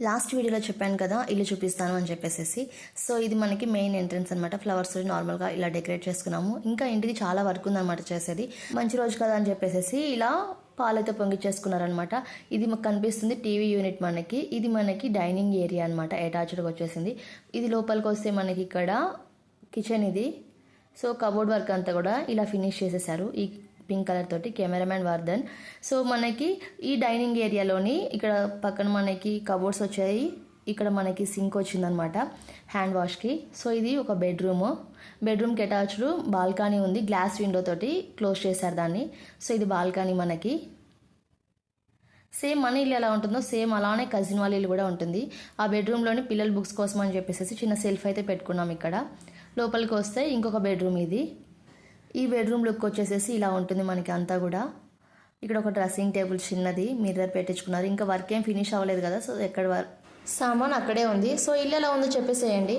Last వీడియోలో చెప్పాను కదా ఇల్లు చూపిస్తాను అని చెప్పేసి. సో ఇది మనకి మెయిన్ ఎంట్రన్స్ అనమాట. ఫ్లవర్స్ నార్మల్గా ఇలా డెకరేట్ చేసుకున్నాము. ఇంకా ఇంటికి చాలా వర్క్ ఉందన్నమాట చేసేది. మంచి రోజు కదా అని చెప్పేసి ఇలా పాలైతే పొంగిచ్చేసుకున్నారనమాట. ఇది మాకు కనిపిస్తుంది టీవీ యూనిట్ మనకి. ఇది మనకి డైనింగ్ ఏరియా అనమాట, అటాచ్డ్గా వచ్చేసింది. ఇది లోపలికి వస్తే మనకి ఇక్కడ కిచెన్ ఇది. సో కబోర్డ్ వర్క్ అంతా కూడా ఇలా ఫినిష్ చేసేసారు ఈ పింక్ కలర్ తోటి, కెమెరామ్యాన్ వర్ధన్. సో మనకి ఈ డైనింగ్ ఏరియాలోని ఇక్కడ పక్కన మనకి కబోర్డ్స్ వచ్చాయి. ఇక్కడ మనకి సింక్ వచ్చిందనమాట హ్యాండ్ వాష్కి. సో ఇది ఒక బెడ్రూమ్కి అటాచ్డ్ బాల్కనీ ఉంది. గ్లాస్ విండో తోటి క్లోజ్ చేశారు దాన్ని. సో ఇది బాల్కనీ మనకి. సేమ్ మన ఇల్లు ఎలా ఉంటుందో సేమ్ అలానే కజిన్ వాళ్ళ ఇల్లు కూడా ఉంటుంది. ఆ బెడ్రూమ్లోని పిల్లల బుక్స్ కోసం అని చెప్పేసి చిన్న సెల్ఫ్ అయితే పెట్టుకున్నాం ఇక్కడ. లోపలికి వస్తే ఇంకొక బెడ్రూమ్ ఇది. ఈ బెడ్రూమ్ లుక్ వచ్చేసేసి ఇలా ఉంటుంది మనకి అంతా కూడా. ఇక్కడ ఒక డ్రెస్సింగ్ టేబుల్ చిన్నది మిర్రర్ పెట్టించుకున్నారు. ఇంకా వర్క్ ఏం ఫినిష్ అవ్వలేదు కదా, సో ఎక్కడ సామాన్ అక్కడే ఉంది. సో ఇల్లు ఎలా ఉందో చెప్పేసేయండి.